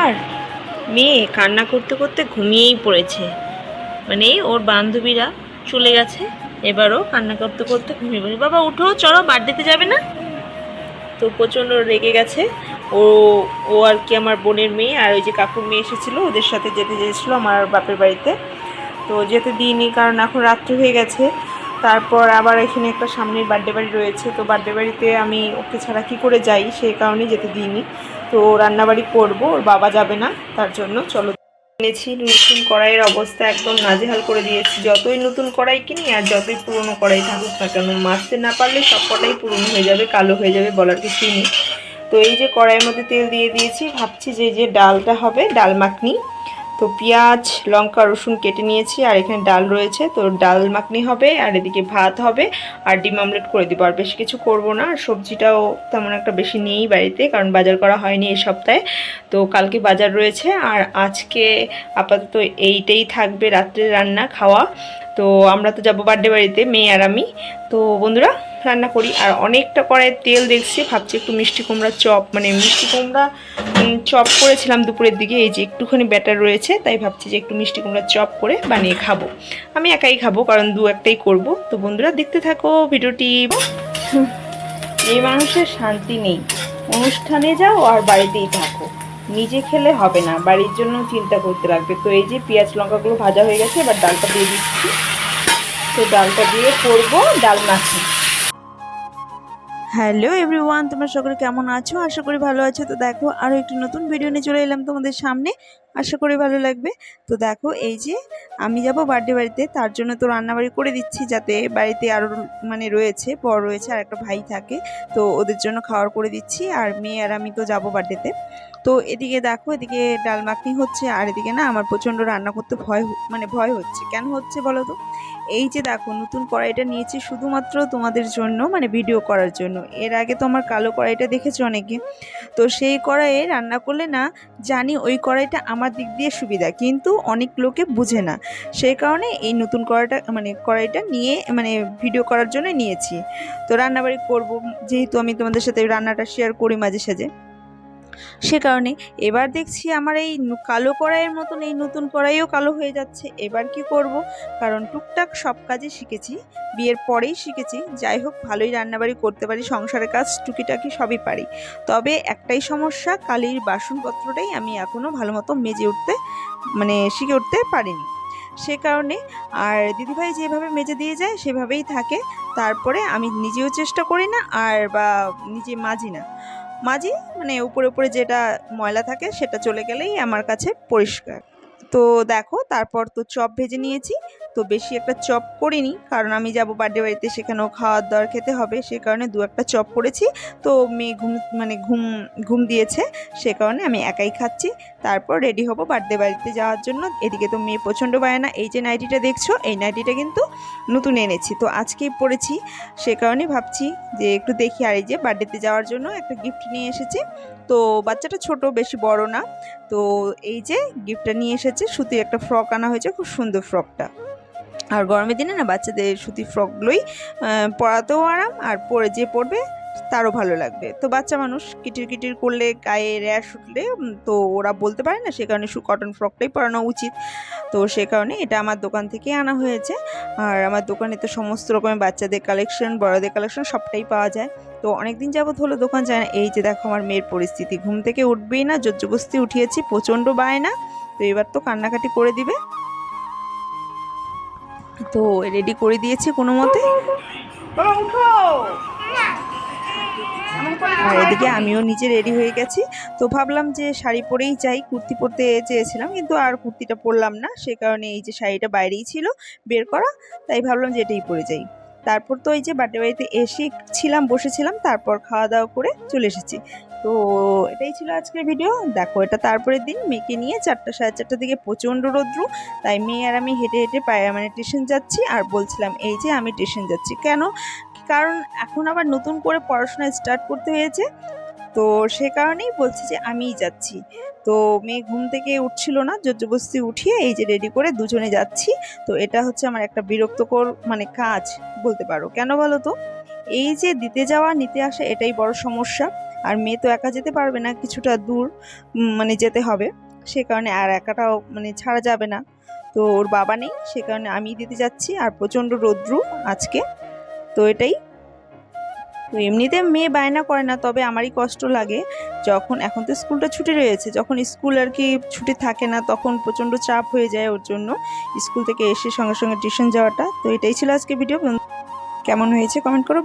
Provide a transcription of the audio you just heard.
আর মেয়ে কান্না করতে করতে ঘুমিয়েই পড়েছে, মানে ওর বান্ধবীরা চলে গেছে, এবারও কান্না করতে করতে ঘুমিয়ে পড়েছে। বাবা উঠো, চলো বার্থডেতে যাবে না? তো প্রচণ্ড রেগে গেছে। ও ও আর কি আমার বোনের মেয়ে আর ওই যে কাকুর মেয়ে এসেছিলো, ওদের সাথে যেতে চেয়েছিলো আমার বাপের বাড়িতে। তো যেতে দিইনি, কারণ এখন রাত্রি হয়ে গেছে। তারপর আবার এখানে একটা সামনের বার্থডে বাড়ি রয়েছে, তো বার্থডে বাড়িতে আমি ওকে ছাড়া কী করে যাই, সেই কারণেই যেতে দিইনি। তো রান্নাবাড়ি করবো, ওর বাবা যাবে না, তার জন্য চলো এনেছি। নতুন কড়াইয়ের অবস্থা একদম নাজেহাল করে দিয়েছি। যতই নতুন কড়াই কিনি আর যতই পুরনো কড়াই থাকুক না কেন, মাজতে না পারলে সব কটাই পুরনো হয়ে যাবে, কালো হয়ে যাবে, বলার কিছুই নেই। তো এই যে কড়াইয়ের মধ্যে তেল দিয়ে দিয়েছি, ভাবছি যে ডালটা হবে ডাল মাখনি। তো পেঁয়াজ লঙ্কা রসুন কেটে নিয়েছি, আর এখানে ডাল রয়েছে, তো ডাল মাখনি হবে, আর এদিকে ভাত হবে, আর ডিম আমলেট করে দিব। আর বেশি কিছু করব না, আর সবজিটাও তেমন একটা বেশি নেই বাড়িতে, কারণ বাজার করা হয়নি এই সপ্তাহে। তো কালকে বাজার রয়েছে, আর আজকে আপাতত এইটাই থাকবে রাত্রে রান্না খাওয়া। তো আমরা তো যাবো বার্থডে বাড়িতে, মেয়ে আর আমি। তো বন্ধুরা রান্না করি। আর অনেকটা করে তেল দেখছি, ভাবছি একটু মিষ্টি কুমড়া চপ, মানে মিষ্টি কুমড়া চপ করেছিলাম দুপুরের দিকে, এই যে একটুখানি ব্যাটার রয়েছে, তাই ভাবছি যে একটু মিষ্টি কুমড়া চপ করে বানিয়ে খাবো। আমি একাই খাবো, কারণ দু একটাই করব। তো বন্ধুরা দেখতে থাকো ভিডিওটি। এই মানুষের শান্তি নেই, অনুষ্ঠানে যাও আর বাড়িতেই থাকো, নিজে খেলে হবে না, বাড়ির জন্য চিন্তা করতে লাগবে। তো এই যে পেঁয়াজ লঙ্কাগুলো ভাজা হয়ে গেছে, এবার ডালটা দিয়ে দিচ্ছি। তো ডালটা দিয়ে করবো ডাল মাখি। হ্যালো এভরিওয়ান, তোমরা সকলে কেমন আছো? আশা করি ভালো আছো। তো দেখো আরও একটি নতুন ভিডিও নিয়ে চলে এলাম তোমাদের সামনে, আশা করি ভালো লাগবে। তো দেখো এই যে আমি যাব বার্থডে বাড়িতে, তার জন্য তো রান্নাবাড়ি করে দিচ্ছি, যাতে বাড়িতে আরও মানে রয়েছে, বড় রয়েছে আর একটা ভাই থাকে, তো ওদের জন্য খাওয়ার করে দিচ্ছি। আর মেয়ে আর আমি তো যাবো বার্থডেতে। তো এদিকে দেখো, এদিকে ডাল মাখনি হচ্ছে, আর এদিকে না আমার প্রচণ্ড রান্না করতে ভয় হচ্ছে। কেন হচ্ছে বলো তো? এই যে দেখো নতুন কড়াইটা নিয়েছি শুধুমাত্র তোমাদের জন্য, মানে ভিডিও করার জন্য। এর আগে তো আমার কালো কড়াইটা দেখেছো অনেকে, তো সেই কড়াইয়ে রান্না করলে না, জানি ওই কড়াইটা আমার দিক দিয়ে সুবিধা, কিন্তু অনেক লোকে বুঝে না। সেই কারণে এই নতুন কড়াইটা নিয়ে ভিডিও করার জন্য নিয়েছি। তো রান্নাবাড়ি করব, যেহেতু আমি তোমাদের সাথে রান্নাটা শেয়ার করি মাঝে সাঝে, সে কারণে এবার দেখছি আমার এই কালো কড়াইয়ের মতন এই নতুন কড়াইও কালো হয়ে যাচ্ছে। এবার কি করব? কারণ টুকটাক সব কাজই শিখেছি, বিয়ের পরেই শিখেছি। যাই হোক, ভালোই রান্নাবাড়ি করতে পারি, সংসারের কাজ টুকিটাকি সবই পারি। তবে একটাই সমস্যা, কালির বাসনপত্রটাই আমি এখনও ভালো মতো শিখে উঠতে পারিনি। সে কারণে আর দিদিভাই যেভাবে মেজে দিয়ে যায় সেভাবেই থাকে। তারপরে আমি নিজেও চেষ্টা করি না, আর বা নিজে মাজি না, মাঝে উপরে উপরে যেটা ময়লা থাকে সেটা চলে গেলেই আমার কাছে পরিষ্কার। তো দেখো তারপর তো চপ ভেজে নিয়েছি। তো বেশি একটা চপ করিনি, কারণ আমি যাব বার্থডে বাড়িতে, সেখানেও খাওয়ার দাওয়ার খেতে হবে, সে কারণে দু একটা চপ করেছি। তো মেয়ে ঘুম দিয়েছে, সে কারণে আমি একাই খাচ্ছি। তারপর রেডি হব বার্থডে বাড়িতে যাওয়ার জন্য। এদিকে তো মেয়ে প্রচণ্ড বায়না। এই যে নাইটিটা দেখছো, এই নাইটিটা কিন্তু নতুন এনেছি, তো আজকেই পরেছি, সে কারণে ভাবছি যে একটু দেখি। আর এই যে বার্থডেতে যাওয়ার জন্য একটা গিফট নিয়ে এসেছি। তো বাচ্চাটা ছোট, বেশি বড় না। তো এই যে গিফটটা নিয়ে এসেছে, সুতির একটা ফ্রক আনা হয়েছে, খুব সুন্দর ফ্রকটা। আর গরমের দিনে না বাচ্চাদের সুতির ফ্রকগুলোই পরাতেও আরাম, আর যে পরবে তারও ভালো লাগবে। তো বাচ্চা মানুষ কিটির কিটির করলে, গায়ে র্যাশ উঠলে তো ওরা বলতে পারে না, সে কারণে কটন ফ্রকটাই পরানো উচিত। তো সে কারণে এটা আমার দোকান থেকে আনা হয়েছে। আর আমার দোকানে তো সমস্ত রকমের বাচ্চাদের কালেকশন, বড়দের কালেকশন সবটাই পাওয়া যায়। তো অনেকদিন যাবত হলো দোকান যায় না। এই যে দেখো আমার মেয়ের পরিস্থিতি, ঘুম থেকে উঠবেই না, জোরজবস্তি উঠিয়েছি, প্রচণ্ড বায়না। তো এবার তো কান্নাকাটি করে দিবে। তো রেডি করে দিয়েছি কোনো মতে। আর এদিকে আমিও নিজে রেডি হয়ে গেছি। তো ভাবলাম যে শাড়ি পরেই যাই, কুর্তি পরতে চেয়েছিলাম, কিন্তু আর কুর্তিটা পরলাম না, সে কারণে এই যে শাড়িটা বাইরেই ছিল বের করা, তাই ভাবলাম যে এটাই পরে যাই। তারপর তো এই যে বার্থডে বাড়িতে বসেছিলাম, তারপর খাওয়া দাওয়া করে চলে এসেছি। তো এটাই ছিল আজকের ভিডিও। দেখো এটা তারপরের দিন, মেয়েকে নিয়ে 4টা সাড়ে 4টার দিকে প্রচণ্ড রৌদ্র, তাই মেয়ে আর আমি হেঁটে হেঁটে স্টেশন যাচ্ছি। আর বলছিলাম এই যে আমি স্টেশন যাচ্ছি কেন, কারণ এখন আবার নতুন করে পড়াশোনা স্টার্ট করতে হয়েছে, তো সে কারণেই বলছি যে আমিই যাচ্ছি। তো মেয়ে ঘুম থেকে উঠছিল না, জোরজবস্তি উঠিয়ে এই যে রেডি করে দুজনে যাচ্ছি। তো এটা হচ্ছে আমার একটা বিরক্তকর কাজ বলতে পারো। কেন বলো তো? এই যে দিতে যাওয়া নিতে আসা, এটাই বড় সমস্যা। আর মেয়ে তো একা যেতে পারবে না, কিছুটা দূর মানে যেতে হবে, সে কারণে আর একাটাও মানে ছাড়া যাবে না। তো ওর বাবা নেই, সে কারণে আমি দিতে যাচ্ছি। আর প্রচণ্ড রৌদ্র আজকে, তো এটাই। তো এমনিতে মেয়ে বায়না করে না, তবে আমারই কষ্ট লাগে যখন, এখন তো স্কুলটা ছুটি রয়েছে, যখন স্কুল আর কি ছুটি থাকে না তখন প্রচণ্ড চাপ হয়ে যায় ওর জন্য, স্কুল থেকে এসে সঙ্গে সঙ্গে টিউশন যাওয়াটা। তো এটাই ছিল আজকে ভিডিও, কেমন হয়েছে কমেন্ট করো।